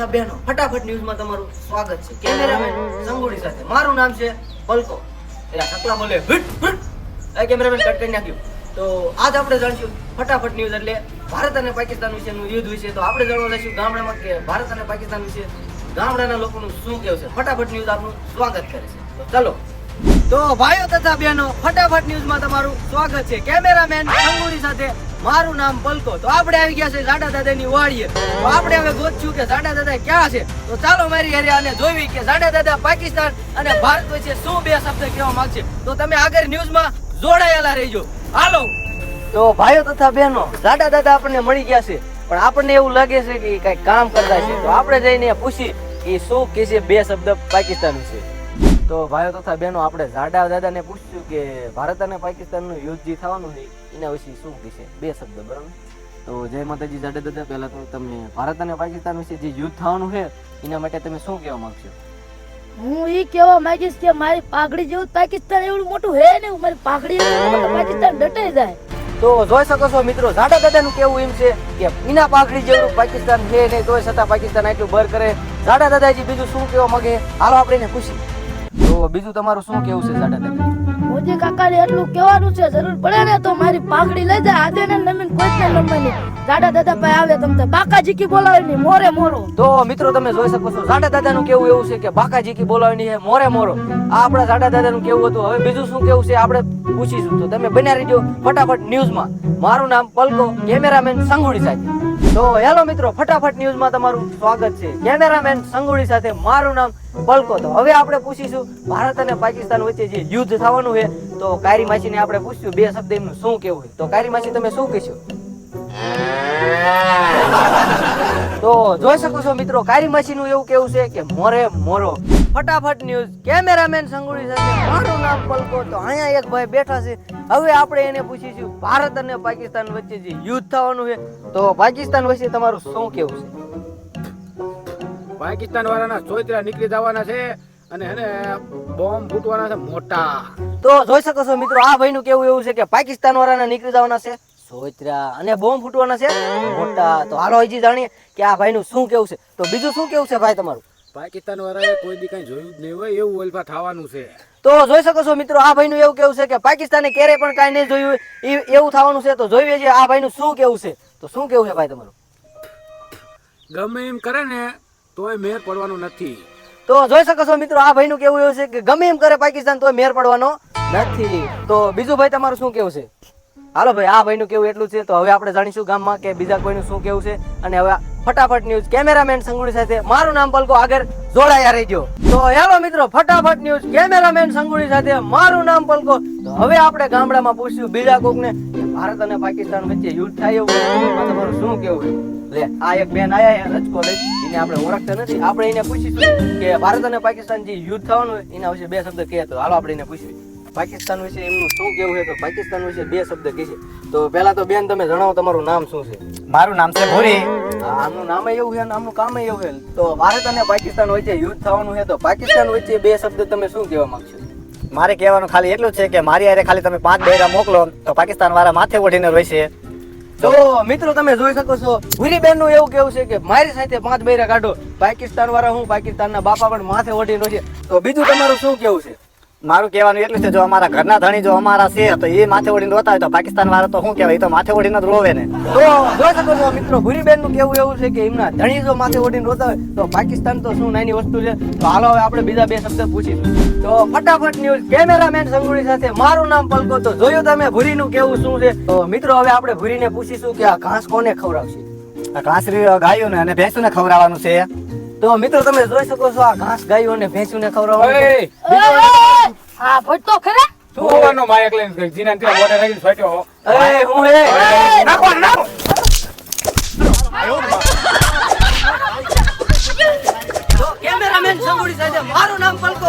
તથા બહેનો, ફટાફટ ન્યૂઝમાં તમારું સ્વાગત છે. કેમેરામેન સંગોડી સાથે મારું નામ છે પલકો. એલા સકલા બોલે હિટ હિટ. આ કેમેરામેન કટ કરી નાખ્યું. તો આજ આપણે જાણીશું ફટાફટ ન્યૂઝ એટલે ભારત અને પાકિસ્તાન વિશેનું યુદ્ધ વિશે. તો આપણે જાણવા લઈશું ગામડામાં કે ભારત અને પાકિસ્તાન વિશે ગામડાના લોકોનું શું કહેવું છે. ફટાફટ ન્યૂઝ આપનું સ્વાગત કરે છે. તો ચલો. તો ભાઈઓ તથા બહેનો, ફટાફટ ન્યૂઝમાં તમારું સ્વાગત છે. કેમેરામેન સંગોડી સાથે મારું નામ પલકો. તો આપણે આવી ગયા છે જાડા દાદાની વાડીએ. તો આપણે હવે ગોતશું કે જાડા દાદા ક્યાં છે. તો ચાલો મારી હારે આને જોવી કે જાડા દાદા પાકિસ્તાન અને ભારત વચ્ચે શું બે શબ્દ કહેવા માંગશે. તો તમે આગળ ન્યૂઝમાં જોડાયેલા રહેજો. હાલો. તો ભાઈઓ તથા બહેનો, જાડા દાદા આપણને મળી ગયા છે, પણ આપણને એવું લાગે છે કે કઈ કામ કરતા છે. તો આપણે જઈને પૂછી કે શું કે છે બે શબ્દ પાકિસ્તાન વિશે. તો ભાઈઓ તથા બહેનો, આપણે જાડા દાદાને પૂછ્યું કે ભારત અને પાકિસ્તાનનું યુદ્ધ જે થવાનું છે એના વિશે શું કહેશે બે શબ્દ. બરાબર. તો જય માતાજી જાડા દાદા, પહેલા તો તમને ભારત અને પાકિસ્તાન વિશે જે યુદ્ધ થવાનું છે એના માટે તમે શું કહેવા માંગશો? હું ઈ કહેવા માંગીશ કે મારી પાઘડી જેવું પાકિસ્તાન એવું મોટું હે ને, મારી પાઘડી પાકિસ્તાન ડટાઈ જાય. તો જોઈ શકો છો મિત્રો, જાડા દાદાનું કેવું એમ છે કે વિના પાઘડી જેવું પાકિસ્તાન છે નહીં, તોય છતાં પાકિસ્તાન આટલું બર કરે. જાડા દાદાજી બીજું શું કહેવા માંગે હાલો આપણે એને પૂછી. તો બીજું તમારું શું કેવું છે જાડા દાદા? મોદી કાકાને એટલું કહેવાનું છે, જરૂર પડે ને તો મારી પાઘડી લઈ જાય. આદે ને નમીન કોઈ જ નમવાની. જાડા દાદા પાસે આવે તમને બાકાજી કી બોલાવે ની મોરે મોરો. તો મિત્રો તમે જોઈ શકો છો, જાડા દાદાનું કેવું એવું છે કે બાકાજી કી બોલાવવાની છે મોરે મોરો. આ આપણા જાડા દાદાનું કેવું હતું. હવે બીજું શું કેવું છે આપણે પૂછીશું. તો તમે બન્યા રહેજો ફટાફટ ન્યૂઝમાં. મારું નામ પલકો, કેમેરામેન સંગોડી સાથે. તો હેલો મિત્રો, ફટાફટ ન્યૂઝમાં તમારું સ્વાગત છે. કેમેરામેન સંગોડી સાથે મારું નામ પલકો. તો હવે આપણે પૂછીશું ભારત અને પાકિસ્તાન વચ્ચે જે યુદ્ધ થવાનું છે. તો કારી માસીને આપણે પૂછ્યું બે શબ્દ એમનું શું કેવું છે. તો કારી માસી તમે શું કહેશો? તો જોઈ શકો છો મિત્રો, કારી માસીનું એવું કેવું છે કે મોરે મોરો. ફટાફટ ન્યૂઝ, કેમેરામેન સંગોડી સાથે મારું નામ પલકો. તો અહીંયા એક ભાઈ બેઠા છે. હવે આપણે એને પૂછીશું ભારત અને પાકિસ્તાન વચ્ચે જે યુદ્ધ થવાનું છે. તો પાકિસ્તાન વિશે તમારું શું કેવું છે? પાકિસ્તાન વાળાના ચોતરા નીકળી જવાના છે અને એને બોમ્બ ફૂટવાના છે મોટા. તો જોઈ શકો છો મિત્રો, આ ભાઈનું કેવું એવું છે કે પાકિસ્તાન વાળાના નીકળી જવાના છે સોચરા અને બોમ્બ ફૂટવાના છે મોટા. તો હાલો હજી જાણીએ કે આ ભાઈનું શું કેવું છે. તો બીજું શું કેવું છે ભાઈ તમારું? પાકિસ્તાન વાળાએ કોઈ દી કઈ જોયું જ નહીં હોય એવું ઓલપા થવાનું છે. તો જોઈ શકો છો મિત્રો, આ ભાઈનું એવું કેવું છે કે પાકિસ્તાને ક્યારે પણ કાંઈ નહીં જોયું એવું થવાનું છે. તો જોઈએ છે આ ભાઈનું શું કેવું છે. તો શું કેવું છે ભાઈ તમારું? ગમે એમ કરે ને તોય મેર પડવાનો નથી. તો જોઈ શકો છો મિત્રો, આ ભાઈનું કેવું એવું છે કે ગમે એમ કરે પાકિસ્તાન તોય મેર પડવાનો નથી. તો બીજું ભાઈ તમારું શું કેવું છે? હાલો ભાઈ, આ ભાઈનું કેવું એટલું છે. તો હવે આપણે જાણીશું ગામમાં કે બીજા કોઈનું શું કેવું છે. અને હવે ફટાફટ ન્યૂઝ, કેમેરામેન સંગોડી સાથે મારું નામ પલકો, આગળ જોડાયા રહેજો. તો હેલો મિત્રો, ફટાફટ ન્યૂઝ, કેમેરામેન સંગોડી સાથે મારું નામ પલકો. તો હવે આપણે ગામડામાં પૂછ્યું બીજા કોકને કે ભારત અને પાકિસ્તાન વચ્ચે યુદ્ધ થાય એવું એમાં તમારું શું કેવું છે. લે આ એક બેન આયા રચકો લઈ, એને આપણે ઓળખતા નથી. આપણે એને પૂછીશું કે ભારત અને પાકિસ્તાન જે યુદ્ધ થવાનું હોય એના વિશે બે શબ્દ કહે. તો હાલો આપણે એને પૂછીએ પાકિસ્તાન વિશે એમનું શું કેવું છે. તો પાકિસ્તાન વિશે બે શબ્દ કહેશે. તો પહેલા તો બેન તમે જણાવો તમારું નામ શું છે? મારું નામ છે ભૂરી. આમનું નામ એવું છે અને આમનું કામ એવું છે. તો ભારત અને પાકિસ્તાન વચ્ચે યુદ્ધ થવાનું છે. તો પાકિસ્તાન વચ્ચે બે શબ્દ તમે શું કહેવા માંગશો? મારે કહેવાનું ખાલી એટલું છે કે મારી હારે ખાલી તમે 5 બૈરા મોકલો તો પાકિસ્તાન વાળા માથે ઓઢીને રહેશે. તો મિત્રો તમે જોઈ શકો છો, ભૂરી બેન નું એવું કેવું છે કે મારી સાથે 5 બૈરા કાઢો. પાકિસ્તાન વાળા હું પાકિસ્તાનના બાપા પણ માથે ઓઢીને રહેશે. તો બીજું તમારું શું કેવું છે? મારું કહેવાનું એટલું છે, જો અમારા ઘરના ધણી જો અમારા છે તો એ માથે ઓઢીને રોતા હોય તો પાકિસ્તાન વાળા તો શું કહેવાય, એ તો માથે ઓઢીને જ રોવે ને. તો જોઈ શકો છો મિત્રો, ભૂરી બેન નું કેવું એવું છે કે એમના ધણી જો માથે ઓઢીને રોતા હોય તો પાકિસ્તાન તો શું નાની વસ્તુ છે. તો હાલો હવે આપણે બીજા બે શબ્દ પૂછીશું. તો ફટાફટ ન્યૂઝ, કેમેરામેન સંગોડી સાથે મારું નામ પલકો. તો જોયું તમે ભૂરીનું કેવું શું છે. તો મિત્રો હવે આપણે ભૂરીને પૂછીશું કે આ ઘાસ કોને ખવડાવશે. આ ઘાસરી ગાયું ને અને ભેંસું ને ખવડાવવાનું છે. તો મિત્રો તમે જોઈ શકો છો, આ ઘાસ ગાયો અને ભેંસુને ખવડાવવાનું છે. હા ભટતો ખરા. શું હોવાનો માયક લઈને ગઈ જીના ત્યાં મોઢે રાખીને ફાટ્યો. એ હું હે નાખો નાખો. તો કેમેરામેન સંગોડી સાથે મારું નામ પલકો.